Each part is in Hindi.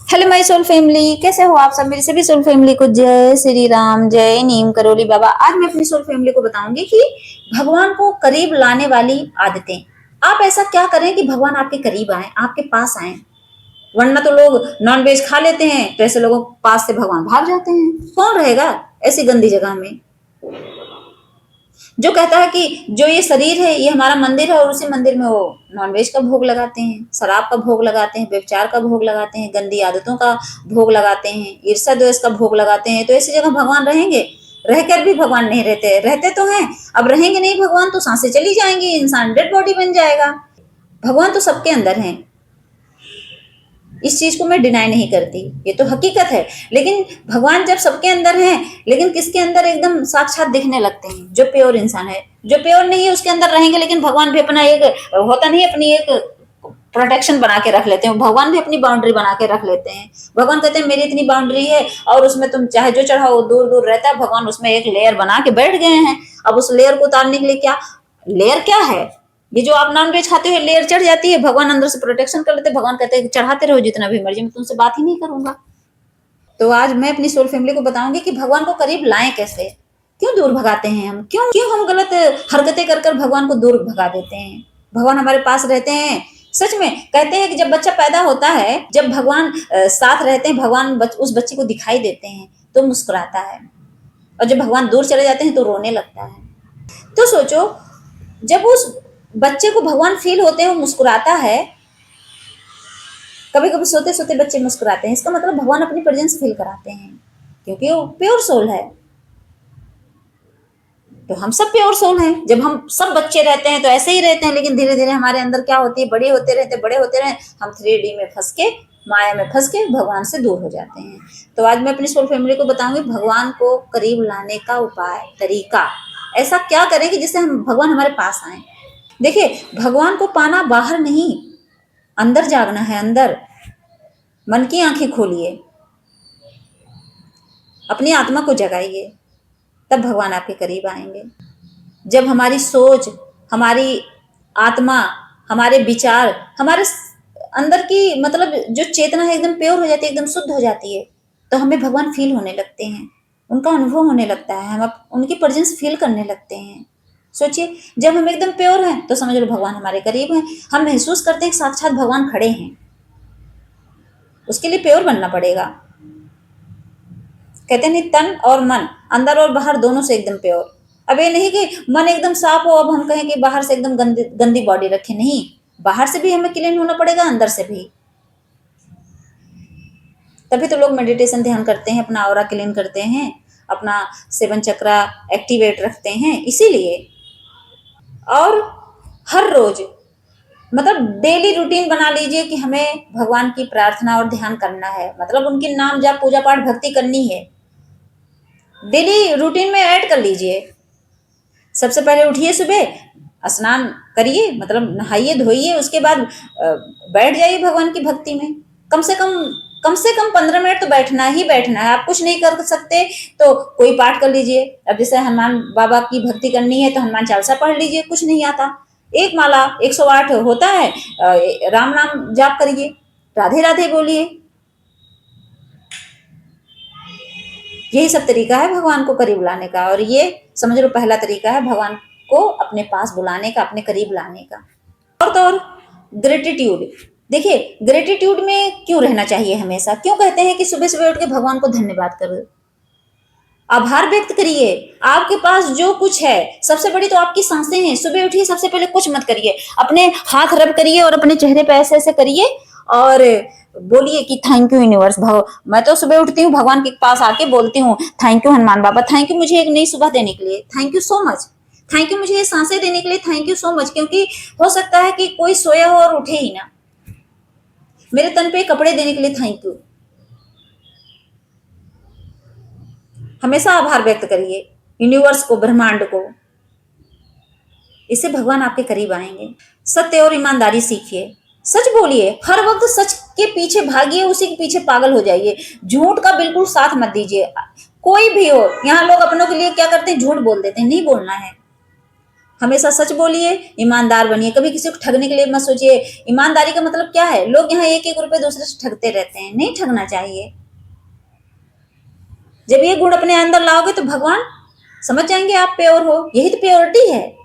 हेलो माय सोल फैमिली, कैसे हो आप सब। मेरी सभी सोल फैमिली को जय श्री राम, जय नीम करोली बाबा। आज मैं अपनी सोल फैमिली को बताऊंगी कि भगवान को करीब लाने वाली आदतें। आप ऐसा क्या करें कि भगवान आपके करीब आए, आपके पास आए। वरना तो लोग नॉन वेज खा लेते हैं तो ऐसे लोगों के पास से भगवान भाग जाते हैं। कौन रहेगा ऐसी गंदी जगह में। जो कहता है कि जो ये शरीर है ये हमारा मंदिर है, और उसी मंदिर में वो नॉनवेज का भोग लगाते हैं, शराब का भोग लगाते हैं, व्यभिचार का भोग लगाते हैं, गंदी आदतों का भोग लगाते हैं, ईर्ष्या द्वेष का भोग लगाते हैं। तो ऐसी जगह भगवान रहेंगे? रहकर भी भगवान नहीं रहते। रहते तो हैं, अब रहेंगे नहीं भगवान तो सांसें चली जाएंगी, इंसान डेड बॉडी बन जाएगा। भगवान तो सबके अंदर हैं, इस चीज को मैं डिनाई नहीं करती, ये तो हकीकत है। लेकिन भगवान जब सबके अंदर हैं, लेकिन किसके अंदर एकदम साक्षात दिखने लगते हैं? जो प्योर इंसान है। जो प्योर नहीं है उसके अंदर रहेंगे, लेकिन भगवान भी अपना एक होता नहीं, अपनी एक प्रोटेक्शन बना के रख लेते हैं। भगवान भी अपनी बाउंड्री बना के रख लेते हैं। भगवान कहते हैं मेरी इतनी बाउंड्री है और उसमें तुम चाहे जो चढ़ाओ दूर दूर रहता है। भगवान उसमें एक लेयर बना के बैठ गए हैं। अब उस लेयर को उतारने के लिए क्या लेयर क्या है? ये जो आप नॉन वेज खाते हो लेयर चढ़ जाती है, भगवान अंदर से प्रोटेक्शन कर लेते हैं। भगवान कहते हैं चढ़ाते रहो जितना भी मर्जी, मैं तुमसे बात ही नहीं करूंगा। तो आज मैं अपनी सोल फैमिली को बताऊंगी कि भगवान को करीब लाएं कैसे। क्यों दूर भगाते हैं हम, क्यों क्यों हम गलत हरकतें कर कर भगवान को दूर भगा देते हैं। भगवान हमारे पास रहते हैं। सच में कहते हैं कि जब बच्चा पैदा होता है, जब भगवान साथ रहते हैं, भगवान उस बच्चे को दिखाई देते हैं तो मुस्कुराता है, और जब भगवान दूर चले जाते हैं तो रोने लगता है। तो सोचो, जब उस बच्चे को भगवान फील होते हैं, वो मुस्कुराता है। कभी कभी सोते सोते बच्चे मुस्कुराते हैं, इसका मतलब भगवान अपनी प्रेजेंस फील कराते हैं, क्योंकि वो प्योर सोल है। तो हम सब प्योर सोल हैं। जब हम सब बच्चे रहते हैं तो ऐसे ही रहते हैं, लेकिन धीरे धीरे हमारे अंदर क्या होती है, बड़े होते रहे हम 3D में फंस के, माया में फंस के भगवान से दूर हो जाते हैं। तो आज मैं अपनी सोल फैमिली को बताऊंगी भगवान को करीब लाने का उपाय, तरीका। ऐसा क्या करें कि जिससे हम भगवान हमारे पास आए। देखिए, भगवान को पाना बाहर नहीं, अंदर जागना है। अंदर मन की आंखें खोलिए, अपनी आत्मा को जगाइए, तब भगवान आपके करीब आएंगे। जब हमारी सोच, हमारी आत्मा, हमारे विचार, हमारे अंदर की मतलब जो चेतना है एकदम प्योर हो जाती है, एकदम शुद्ध हो जाती है, तो हमें भगवान फील होने लगते हैं, उनका अनुभव होने लगता है, हम उनकी प्रेजेंस फील करने लगते हैं। सोचिए, जब हम एकदम प्योर हैं तो समझ लो भगवान हमारे करीब हैं। हम महसूस करते हैं कि साक्षात भगवान खड़े हैं। उसके लिए प्योर बनना पड़ेगा। कहते नहीं, तन और मन, अंदर और बाहर दोनों से एकदम प्योर। अब ये नहीं कि मन एकदम साफ हो, अब हम कहें कि बाहर से एकदम गंदी गंदी बॉडी रखे। नहीं, बाहर से भी हमें क्लीन होना पड़ेगा, अंदर से भी। तभी तो लोग मेडिटेशन ध्यान करते हैं, अपना ऑरा क्लीन करते हैं, अपना 7 चक्रा एक्टिवेट रखते हैं, इसीलिए। और हर रोज मतलब डेली रूटीन बना लीजिए कि हमें भगवान की प्रार्थना और ध्यान करना है, मतलब उनकी नाम जाप पूजा पाठ भक्ति करनी है। डेली रूटीन में ऐड कर लीजिए। सबसे पहले उठिए, सुबह स्नान करिए, मतलब नहाइए धोइए, उसके बाद बैठ जाइए भगवान की भक्ति में। कम से कम 15 मिनट तो बैठना ही बैठना है। आप कुछ नहीं कर सकते तो कोई पाठ कर लीजिए। अब जैसे हनुमान बाबा की भक्ति करनी है तो हनुमान चालीसा पढ़ लीजिए, कुछ नहीं आता। एक माला 108 होता है, राम नाम जाप करिए, राधे राधे बोलिए। यही सब तरीका है भगवान को करीब लाने का, और ये समझ लो पहला तरीका है भगवान को अपने पास बुलाने का, अपने करीब लाने का। और तो और ग्रेटिट्यूड। देखिए, ग्रेटिट्यूड में क्यों रहना चाहिए हमेशा। क्यों कहते हैं कि सुबह सुबह उठ के भगवान को धन्यवाद करो, आभार व्यक्त करिए। आपके पास जो कुछ है, सबसे बड़ी तो आपकी सांसें हैं। सुबह उठिए, सबसे पहले कुछ मत करिए, अपने हाथ रब करिए और अपने चेहरे पे ऐसे ऐसे करिए और बोलिए कि थैंक यू यूनिवर्स। मैं तो सुबह उठती हूँ भगवान के पास आके बोलती हूँ thank you Hanuman Baba, thank you मुझे एक नई सुबह देने के लिए, thank you so much. Thank you मुझे ये सांसें देने के लिए, थैंक यू सो मच। क्योंकि हो सकता है कि कोई सोया हो और उठे ही ना। मेरे तन पे कपड़े देने के लिए थैंक यू। हमेशा आभार व्यक्त करिए यूनिवर्स को, ब्रह्मांड को। इससे भगवान आपके करीब आएंगे। सत्य और ईमानदारी सीखिए, सच बोलिए, हर वक्त सच के पीछे भागिए, उसी के पीछे पागल हो जाइए। झूठ का बिल्कुल साथ मत दीजिए। कोई भी हो, यहाँ लोग अपनों के लिए क्या करते हैं, झूठ बोल देते हैं। नहीं बोलना है। हमेशा सच बोलिए, ईमानदार बनिए, कभी किसी को ठगने के लिए मत सोचिए। ईमानदारी का मतलब क्या है? लोग यहाँ एक एक रुपए दूसरे से ठगते रहते हैं, नहीं ठगना चाहिए। जब ये गुण अपने अंदर लाओगे तो भगवान समझ जाएंगे आप प्योर हो। यही तो प्योरिटी है,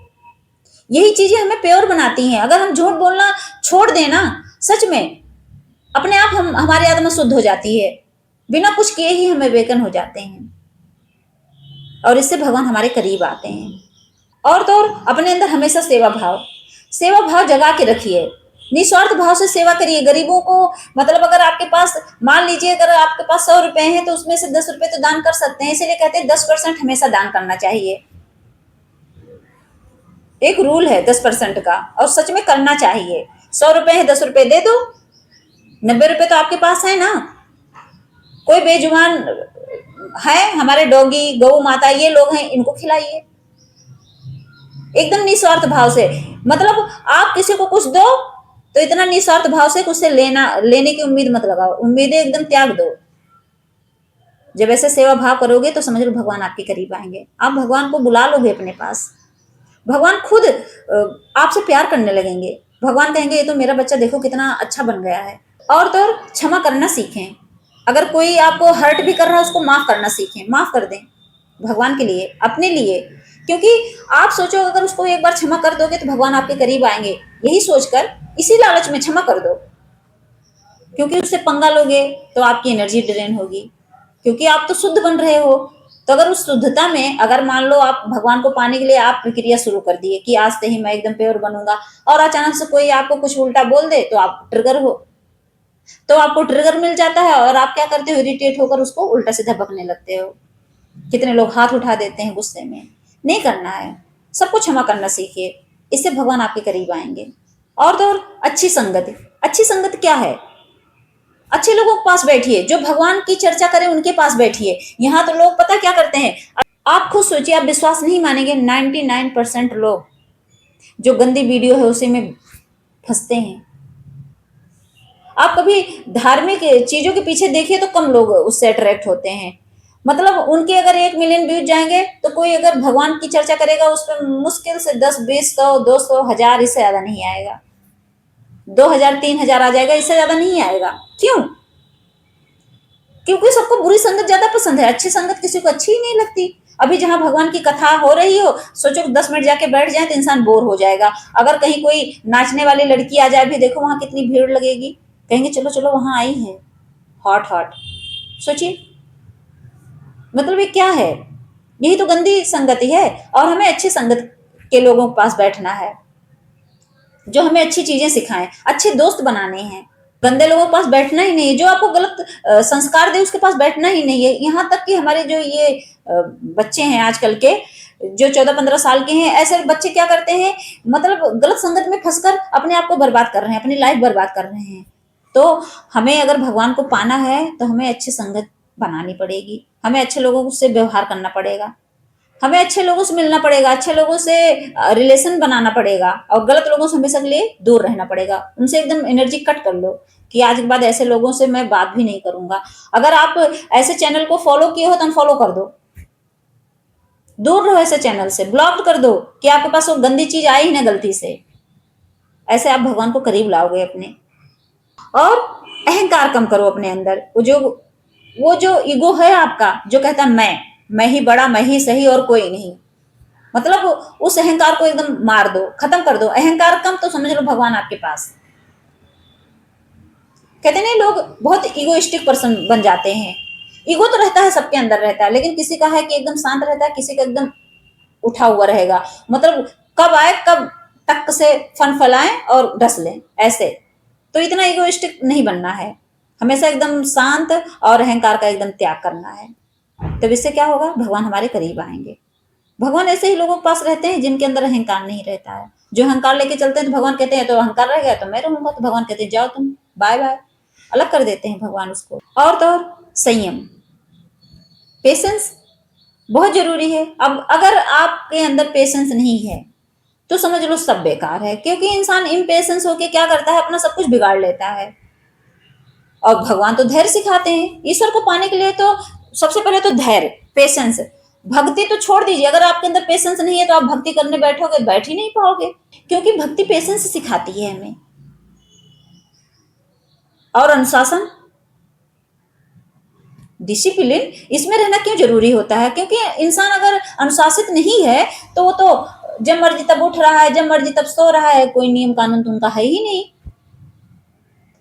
यही चीजें हमें प्योर बनाती हैं। अगर हम झूठ बोलना छोड़ दें ना, सच में अपने आप हमारी आत्मा शुद्ध हो जाती है, बिना कुछ किए ही हम अवेकन हो जाते हैं, और इससे भगवान हमारे करीब आते हैं। और तो और अपने अंदर हमेशा सेवा भाव जगा के रखिए, निस्वार्थ भाव से सेवा करिए गरीबों को। मतलब अगर आपके पास, मान लीजिए अगर आपके पास 100 रुपए हैं तो उसमें से 10 रुपए तो दान कर सकते हैं, इसीलिए कहते हैं 10% हमेशा दान करना चाहिए। एक रूल है 10% का, और सच में करना चाहिए। 100 रुपए है, 10 रुपए दे दो, 90 रुपए तो आपके पास है ना। कोई बेजुबान है, हमारे डॉगी, गौ माता, ये लोग हैं, इनको खिलाइए एकदम निस्वार्थ भाव से। मतलब आप किसी को कुछ दो तो इतना निस्वार्थ भाव से कुछ से लेने की उम्मीद मत लगाओ, उम्मीदें एकदम त्याग दो। जब ऐसे सेवा भाव करोगे तो समझ लो भगवान आपके करीब आएंगे, आप भगवान को बुला लोगे अपने पास, भगवान खुद आपसे प्यार करने लगेंगे। भगवान कहेंगे ये तो मेरा बच्चा देखो कितना अच्छा बन गया है। और तो और क्षमा करना सीखें, अगर कोई आपको हर्ट भी कर रहा है उसको माफ करना सीखें, माफ कर दें भगवान के लिए, अपने लिए। क्योंकि आप सोचो अगर उसको एक बार क्षमा कर दोगे तो भगवान आपके करीब आएंगे, यही सोचकर इसी लालच में क्षमा कर दो। क्योंकि उससे पंगा लोगे तो आपकी एनर्जी ड्रेन होगी, क्योंकि आप तो शुद्ध बन रहे हो। तो अगर उस शुद्धता में, अगर मान लो आप भगवान को पाने के लिए आप प्रक्रिया शुरू कर दिए कि आज से ही मैं एकदम प्योर बनूंगा, और अचानक से कोई आपको कुछ उल्टा बोल दे तो आप ट्रिगर हो, तो आपको ट्रिगर मिल जाता है और आप क्या करते हो, इरिटेट होकर उसको उल्टा सीधा बकने लगते हो। कितने लोग हाथ उठा देते हैं गुस्से में, नहीं करना है, सबको क्षमा करना सीखिए, इससे भगवान आपके करीब आएंगे। और तो और अच्छी संगत, अच्छी संगत क्या है? अच्छे लोगों के पास बैठिए, जो भगवान की चर्चा करें उनके पास बैठिए। यहाँ तो लोग पता क्या करते हैं, आप खुद सोचिए, आप विश्वास नहीं मानेंगे, 99% लोग जो गंदी वीडियो है उसी में फंसते हैं। आप कभी धार्मिक चीजों के पीछे देखिए तो कम लोग उससे अट्रैक्ट होते हैं। मतलब उनके अगर 1 मिलियन व्यूज जाएंगे तो कोई अगर भगवान की चर्चा करेगा उस पर मुश्किल से 10, 20, 100, 200, 1000, इससे ज्यादा नहीं आएगा। 2000, 3000 आ जाएगा, इससे ज्यादा नहीं आएगा। क्यों? क्योंकि सबको बुरी संगत ज्यादा पसंद है, अच्छी संगत किसी को अच्छी ही नहीं लगती। अभी जहां भगवान की कथा हो रही हो, सोचो 10 मिनट जाके बैठ जाए तो इंसान बोर हो जाएगा। अगर कहीं कोई नाचने वाली लड़की आ जाए, भी देखो वहां कितनी भीड़ लगेगी, कहेंगे चलो चलो वहां आई है, हॉट हॉट। सोचिए, मतलब ये क्या है? यही तो गंदी संगति है। और हमें अच्छी संगत के लोगों के पास बैठना है, जो हमें अच्छी चीजें सिखाएं, अच्छे दोस्त बनाने हैं। गंदे लोगों के पास बैठना ही नहीं है, जो आपको गलत संस्कार दे उसके पास बैठना ही नहीं है। यहाँ तक कि हमारे जो ये बच्चे हैं आजकल के, जो 14-15 साल के हैं, ऐसे बच्चे क्या करते हैं, मतलब गलत संगत में फंसकर अपने आप को बर्बाद कर रहे हैं, अपनी लाइफ बर्बाद कर रहे हैं। तो हमें अगर भगवान को पाना है तो हमें अच्छी संगत बनानी पड़ेगी, हमें अच्छे लोगों से व्यवहार करना पड़ेगा, हमें अच्छे लोगों से मिलना पड़ेगा, अच्छे लोगों से रिलेशन बनाना पड़ेगा, और गलत लोगों से हमेशा के लिए दूर रहना पड़ेगा। उनसे एकदम एनर्जी कट कर लो कि आज के बाद ऐसे लोगों से मैं बात भी नहीं करूंगा। अगर आप ऐसे चैनल को फॉलो किए हो तो अनफॉलो कर दो, दूर रहो ऐसे चैनल से, ब्लॉक कर दो कि आपके पास वो गंदी चीज आई ही ना गलती से। ऐसे आप भगवान को करीब लाओगे अपने। और अहंकार कम करो अपने अंदर, वो जो ईगो है आपका, जो कहता है मैं ही बड़ा, मैं ही सही और कोई नहीं, मतलब उस अहंकार को एकदम मार दो, खत्म कर दो। अहंकार कम तो समझ लो भगवान आपके पास। कहते नहीं, लोग बहुत इगोइस्टिक पर्सन बन जाते हैं। ईगो तो रहता है, सबके अंदर रहता है, लेकिन किसी का है कि एकदम शांत रहता है, किसी का एकदम उठा हुआ रहेगा। मतलब कब आए, कब टक से फन फैलाएं और डस लें, ऐसे। तो इतना इगोइस्टिक नहीं बनना है, हमेशा एकदम शांत और अहंकार का एकदम त्याग करना है। तब इससे क्या होगा, भगवान हमारे करीब आएंगे। भगवान ऐसे ही लोगों के पास रहते हैं जिनके अंदर अहंकार नहीं रहता है। जो अहंकार लेके चलते हैं तो भगवान कहते हैं तो अहंकार रह गया तो मैं रहूंगा, तो भगवान कहते हैं जाओ तुम, बाय बाय, अलग कर देते हैं भगवान उसको। और तो और संयम, पेशेंस बहुत जरूरी है। अब अगर आपके अंदर पेशेंस नहीं है तो समझ लो सब बेकार है, क्योंकि इंसान इम्पेशेंस होके क्या करता है, अपना सब कुछ बिगाड़ लेता है। और भगवान तो धैर्य सिखाते हैं, ईश्वर को पाने के लिए तो सबसे पहले तो धैर्य, पेशेंस। भक्ति तो छोड़ दीजिए, अगर आपके अंदर पेशेंस नहीं है तो आप भक्ति करने बैठोगे, बैठ ही नहीं पाओगे, क्योंकि भक्ति पेशेंस सिखाती है हमें। और अनुशासन, डिसिप्लिन, इसमें रहना क्यों जरूरी होता है? क्योंकि इंसान अगर अनुशासित नहीं है तो वो तो जब मर्जी तब उठ रहा है, जब मर्जी तब सो रहा है, कोई नियम कानून तो उनका है ही नहीं।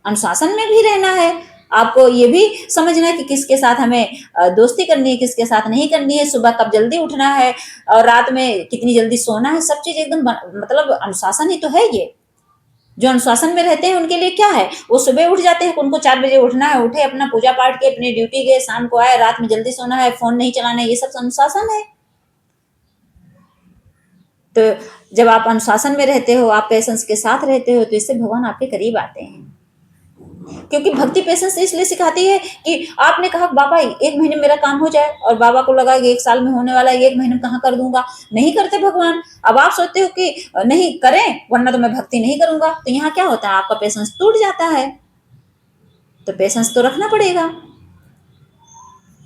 अनुशासन में भी रहना है, आपको ये भी समझना है कि किसके साथ हमें दोस्ती करनी है, किसके साथ नहीं करनी है, सुबह कब जल्दी उठना है और रात में कितनी जल्दी सोना है, सब चीज एकदम मतलब अनुशासन ही तो है ये। जो अनुशासन में रहते हैं उनके लिए क्या है, वो सुबह उठ जाते हैं, उनको 4 बजे उठना है, उठे, अपना पूजा पाठ के अपनी ड्यूटी गए, शाम को आए, रात में जल्दी सोना है, फोन नहीं चलाना है, ये सब अनुशासन है। तो जब आप अनुशासन में रहते हो, आप पेशेंस के साथ रहते हो, तो इससे भगवान आपके करीब आते हैं। क्योंकि भक्ति पेशेंस इसलिए सिखाती है कि आपने कहा बाबा 1 महीने में मेरा काम हो जाए, और बाबा को लगा कि 1 साल में होने वाला है, 1 महीने में कहाँ कर दूंगा, नहीं करते भगवान। अब आप सोचते हो कि नहीं करें वरना तो मैं भक्ति नहीं करूंगा, तो यहाँ क्या होता है, आपका पेशेंस टूट जाता है। तो पेशेंस तो रखना पड़ेगा।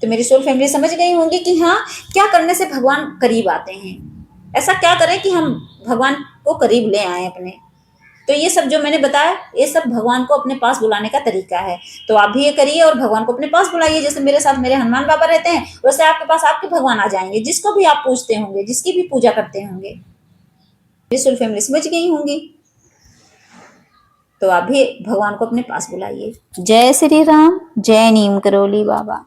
तो मेरी सोल फैमिली समझ गई होंगी कि हाँ, क्या करने से भगवान करीब आते हैं, ऐसा क्या करें कि हम भगवान को करीब ले आए अपने। तो ये सब जो मैंने बताया, ये सब भगवान को अपने पास बुलाने का तरीका है। तो आप भी ये करिए और भगवान को अपने पास बुलाइए। जैसे मेरे साथ मेरे हनुमान बाबा रहते हैं, वैसे आपके पास आपके भगवान आ जाएंगे, जिसको भी आप पूछते होंगे, जिसकी भी पूजा करते होंगे। ये सोल फैमिली समझ गई होंगी। तो आप भी भगवान को अपने पास बुलाइए। जय श्री राम, जय नीम करोली बाबा।